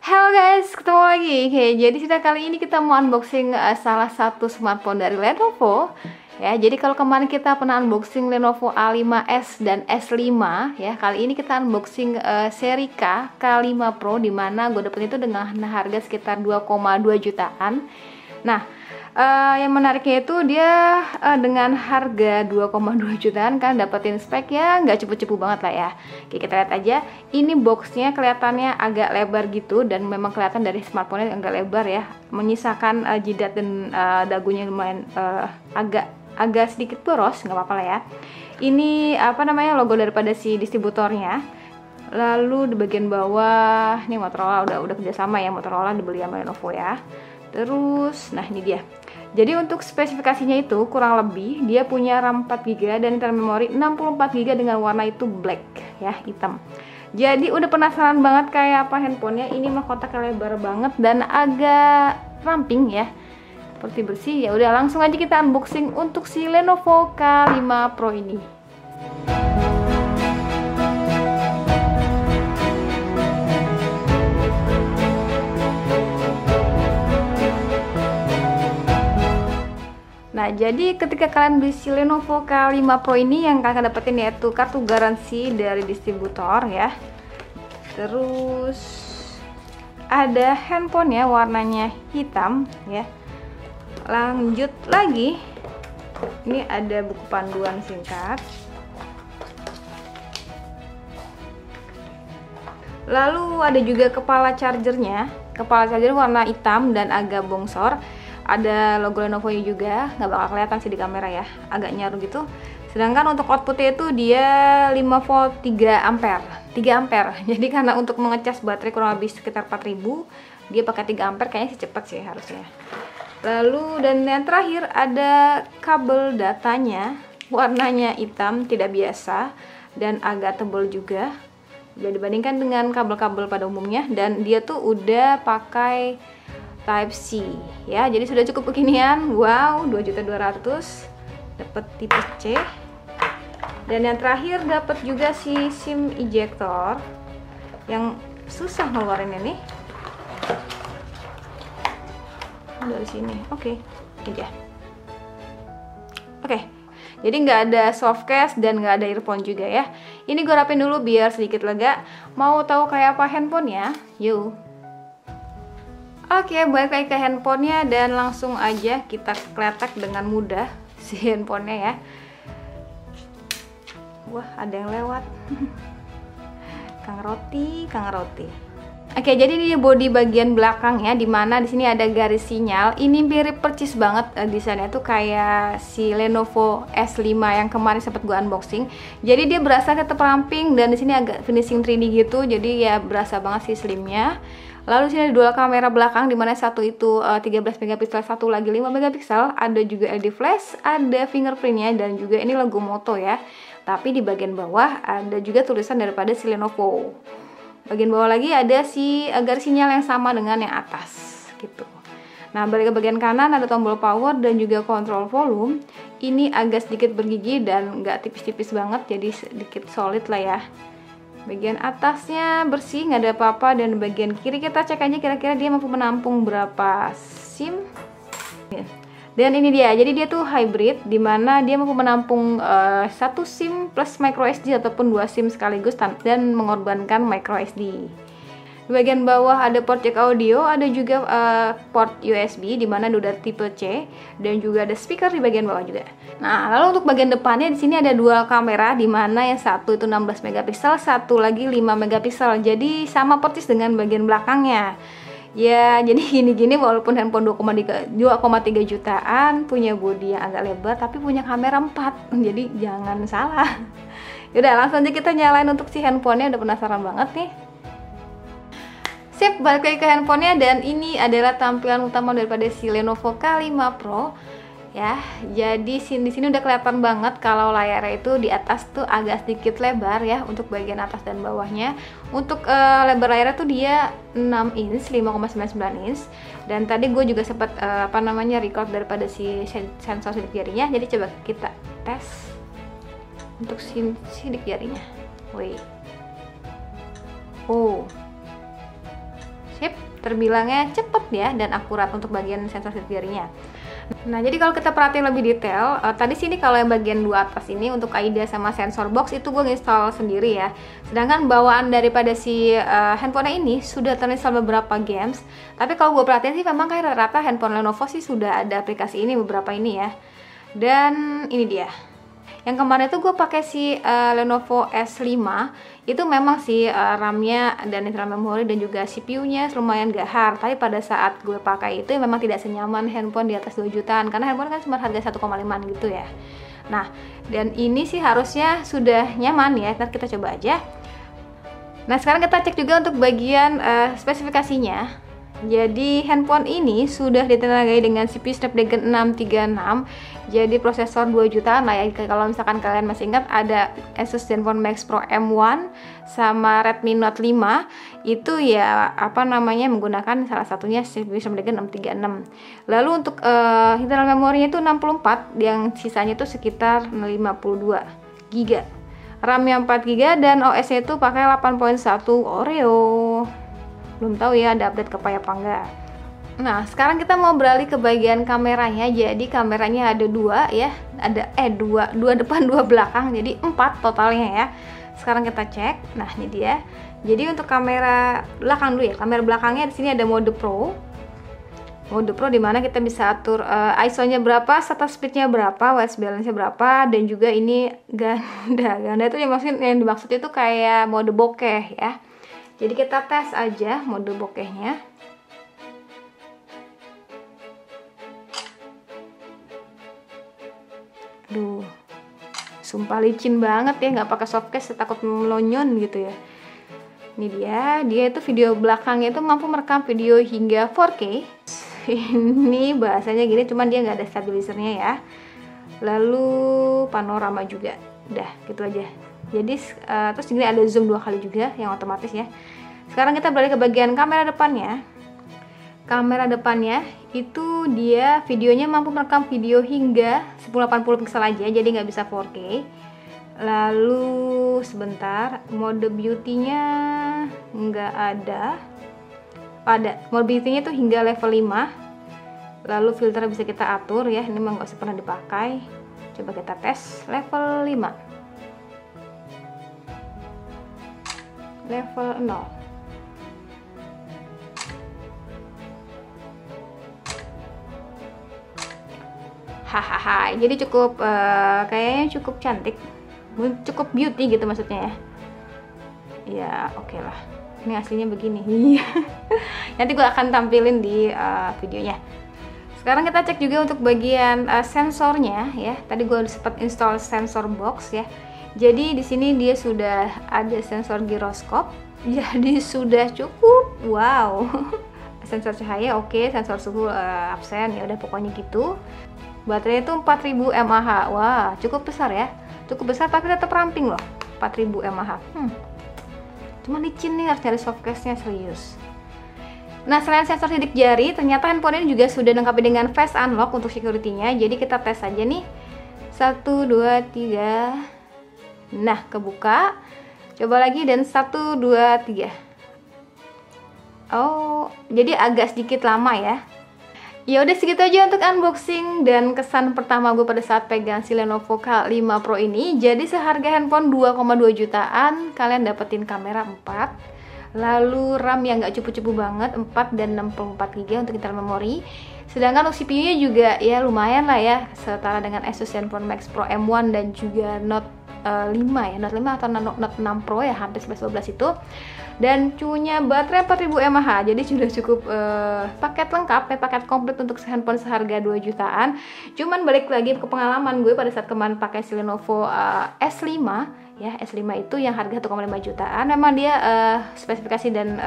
Halo guys, ketemu lagi. Oke, jadi sudah kali ini kita mau unboxing salah satu smartphone dari Lenovo. Ya, jadi kalau kemarin kita pernah unboxing Lenovo A5s dan S5, ya kali ini kita unboxing seri K5 Pro, dimana gue dapet itu dengan harga sekitar 2,2 jutaan. Nah, yang menariknya itu dia dengan harga 2,2 jutaan kan dapetin spek ya nggak cepu-cepu banget lah ya. Oke, kita lihat aja. Ini boxnya kelihatannya agak lebar gitu, dan memang kelihatan dari smartphone-nya agak lebar ya, menyisakan jidat dan dagunya lumayan agak sedikit boros, nggak apa-apa lah ya. Ini apa namanya, logo daripada si distributornya. Lalu di bagian bawah ini Motorola, udah kerjasama ya, Motorola dibeli sama Lenovo ya. Terus, nah ini dia. Jadi untuk spesifikasinya itu kurang lebih dia punya RAM 4GB dan internal memori 64GB dengan warna itu black ya, hitam. Jadi udah penasaran banget kayak apa handphonenya. Ini mah kotaknya lebar banget dan agak ramping ya, seperti bersih. Ya udah langsung aja kita unboxing untuk si Lenovo K5 Pro ini. Nah, jadi ketika kalian beli si Lenovo K5 Pro ini, yang kalian dapetin yaitu kartu garansi dari distributor ya. Terus ada handphonenya warnanya hitam ya. Lanjut lagi, ini ada buku panduan singkat. Lalu ada juga kepala chargernya. Kepala charger warna hitam dan agak bongsor. Ada logo Lenovo nya juga, nggak bakal kelihatan sih di kamera ya, agak nyaru gitu. Sedangkan untuk outputnya itu dia 5 volt 3 ampere. Jadi karena untuk mengecas baterai kurang lebih sekitar 4000, dia pakai 3 ampere, kayaknya sih cepet sih harusnya. Lalu dan yang terakhir ada kabel datanya, warnanya hitam tidak biasa dan agak tebal juga. Bila dibandingkan dengan kabel-kabel pada umumnya, dan dia tuh udah pakai Type C ya, jadi sudah cukup beginian. Wow, 2.200.000 dapat tipe C. Dan yang terakhir dapat juga si SIM ejector yang susah ngeluarin ini dari sini. Oke, ini dia. Oke, jadi nggak ada soft case dan nggak ada earphone juga ya. Ini gue rapin dulu biar sedikit lega. Mau tahu kayak apa handphonenya? Yuk. Oke, balik lagi ke handphonenya dan langsung aja kita kletek dengan mudah si handphonenya ya. Wah, ada yang lewat. Kang Roti. Oke, jadi ini bodi bagian belakang ya, dimana di sini ada garis sinyal. Ini mirip percis banget desainnya tuh kayak si Lenovo S5 yang kemarin sempat gua unboxing. Jadi dia berasa tetap ramping dan di sini agak finishing 3D gitu. Jadi ya berasa banget sih slimnya. Lalu sini ada dual kamera belakang, dimana satu itu 13 megapiksel, satu lagi 5 megapiksel. Ada juga LED flash, ada fingerprintnya, dan juga ini logo Moto ya. Tapi di bagian bawah ada juga tulisan daripada si Lenovo. Bagian bawah lagi ada si garis sinyal yang sama dengan yang atas gitu. Nah, balik ke bagian kanan ada tombol power dan juga kontrol volume. Ini agak sedikit bergigi dan nggak tipis-tipis banget, jadi sedikit solid lah ya. Bagian atasnya bersih, nggak ada apa-apa, dan bagian kiri kita cek aja kira-kira dia mampu menampung berapa SIM. Dan ini dia, jadi dia tuh hybrid, dimana dia mampu menampung 1 SIM plus micro SD ataupun 2 SIM sekaligus dan mengorbankan micro SD. Di bagian bawah ada port jack audio, ada juga port USB, dimana udah tipe C, dan juga ada speaker di bagian bawah juga. Nah, lalu untuk bagian depannya di sini ada dual kamera, dimana yang satu itu 16 megapiksel, satu lagi 5 megapiksel. Jadi sama persis dengan bagian belakangnya. Ya, jadi gini-gini walaupun handphone 2,3 jutaan, punya bodi yang agak lebar, tapi punya kamera 4. Jadi jangan salah. Yaudah, langsung aja kita nyalain untuk si handphonenya, udah penasaran banget nih. Sip, balik lagi ke handphonenya, dan ini adalah tampilan utama daripada si Lenovo K5 Pro ya. Jadi di sini udah kelihatan banget kalau layarnya itu di atas tuh agak sedikit lebar ya, untuk bagian atas dan bawahnya. Untuk lebar layarnya tuh dia 6 inch, 5,99 inch. Dan tadi gue juga sempat record daripada si sensor sidik jarinya. Jadi coba kita tes untuk sidik jarinya. Wih. Oh, Sip, terbilangnya cepet ya dan akurat untuk bagian sensor sidik jarinya. Nah, jadi kalau kita perhatiin lebih detail, tadi sini kalau yang bagian dua atas ini untuk AIDA sama sensor box itu gue install sendiri ya. Sedangkan bawaan daripada si handphone ini sudah terinstall beberapa games. Tapi kalau gue perhatiin sih memang kayak rata-rata handphone Lenovo sih sudah ada aplikasi ini beberapa ini ya. Dan ini dia. Yang kemarin tuh gue pakai si Lenovo S5 itu memang si RAM-nya dan internal memori dan juga CPU-nya lumayan gahar. Tapi pada saat gue pakai itu memang tidak senyaman handphone di atas 2 jutaan karena handphone kan cuma harga 1,5 gitu ya. Nah, dan ini sih harusnya sudah nyaman ya. Ntar kita coba aja. Nah, sekarang kita cek juga untuk bagian spesifikasinya. Jadi handphone ini sudah ditenagai dengan CPU Snapdragon 636. Jadi prosesor 2 jutaan lah ya. Kalau misalkan kalian masih ingat ada Asus Zenfone Max Pro M1 sama Redmi Note 5 itu ya menggunakan salah satunya CPU Snapdragon 636. Lalu untuk internal memorinya itu 64, yang sisanya itu sekitar 52 GB. RAM-nya 4 GB dan OS-nya itu pakai 8.1 Oreo. Belum tahu ya ada update ke apa enggak. Nah, sekarang kita mau beralih ke bagian kameranya. Jadi kameranya ada dua ya, ada dua depan dua belakang, jadi 4 totalnya ya. Sekarang kita cek. Nah, ini dia. Jadi untuk kamera belakang dulu ya. Kamera belakangnya di sini ada mode Pro. Mode Pro dimana kita bisa atur ISO-nya berapa, shutter speed-nya berapa, white balance-nya berapa, dan juga ini ganda. Ganda itu yang dimaksud itu kayak mode bokeh ya. Jadi kita tes aja mode bokehnya. Aduh, sumpah licin banget ya, nggak pakai softcase, takut melonyon gitu ya. Ini dia itu video belakangnya itu mampu merekam video hingga 4K. Ini bahasanya gini, cuman dia nggak ada stabilizernya ya. Lalu panorama juga, udah gitu aja. Jadi terus ini ada zoom 2 kali juga yang otomatis ya. Sekarang kita beralih ke bagian kamera depannya. Kamera depannya itu dia videonya mampu merekam video hingga 1080 pixel aja, jadi nggak bisa 4K. Lalu sebentar, mode beauty-nya nggak ada. Mode beauty-nya itu hingga level 5. Lalu filter bisa kita atur ya, ini memang nggak usah pernah dipakai. Coba kita tes level 5. Level 0. Hahaha, jadi cukup kayaknya cukup cantik, cukup beauty gitu maksudnya ya. Ya oke lah, ini aslinya begini. Nanti gue akan tampilin di videonya. Sekarang kita cek juga untuk bagian sensornya ya. Tadi gue sempat install sensor box ya. Jadi di sini dia sudah ada sensor giroskop, jadi sudah cukup. Wow. Sensor cahaya oke, sensor suhu absen ya udah pokoknya gitu. Baterai itu 4000 mAh. Wah, cukup besar ya. Cukup besar tapi tetap ramping loh. 4000 mAh. Cuma licin nih, harus cari softcase-nya serius. Nah, selain sensor sidik jari, ternyata handphone ini juga sudah dilengkapi dengan face unlock untuk security-nya. Jadi kita tes aja nih. 1 2 3. Nah, kebuka. Coba lagi dan 1 2 3. Oh, jadi agak sedikit lama ya. Ya udah segitu aja untuk unboxing dan kesan pertama gue pada saat pegang si Lenovo K5 Pro ini. Jadi seharga handphone 2,2 jutaan, kalian dapetin kamera 4, lalu RAM yang gak cupu-cupu banget 4 dan 64 GB untuk internal memori. Sedangkan untuk CPU-nya juga ya lumayan lah ya, setara dengan Asus Zenfone Max Pro M1 dan juga Note 5 ya, Note 5 atau Note 6 Pro ya, hampir 11-12 itu. Dan punya baterai 4000 mAh, jadi sudah cukup paket lengkap ya, paket komplit untuk handphone seharga 2 jutaan. Cuman balik lagi ke pengalaman gue pada saat kemarin pakai si Lenovo S5 ya, S5 itu yang harga 1,5 jutaan. Memang dia spesifikasi dan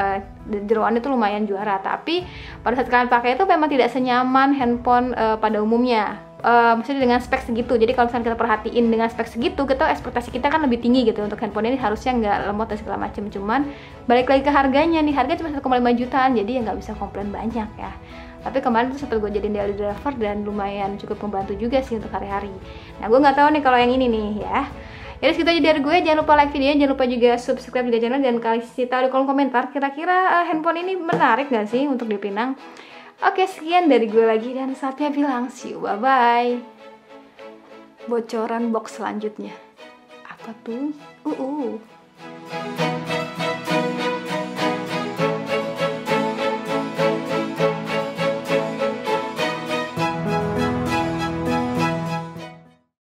jeroan itu lumayan juara, tapi pada saat kalian pakai itu memang tidak senyaman handphone pada umumnya. Maksudnya dengan spek segitu. Jadi kalau misalnya kita perhatiin dengan spek segitu, kita ekspektasi kita kan lebih tinggi gitu untuk handphone ini, harusnya nggak lemot dan segala macam. Cuman balik lagi ke harganya nih, harga cuma 1,5 jutaan, jadi ya nggak bisa komplain banyak ya. Tapi kemarin tuh sempat gue jadiin daily driver dan lumayan cukup membantu juga sih untuk hari-hari. Nah, gue nggak tahu nih kalau yang ini nih ya. Jadi segitu aja dari gue, jangan lupa like videonya, jangan lupa juga subscribe juga channel, dan kasih tahu di kolom komentar kira-kira handphone ini menarik gak sih untuk dipinang. Oke, sekian dari gue lagi, dan saatnya bilang see you, bye bye. Bocoran box selanjutnya apa tuh?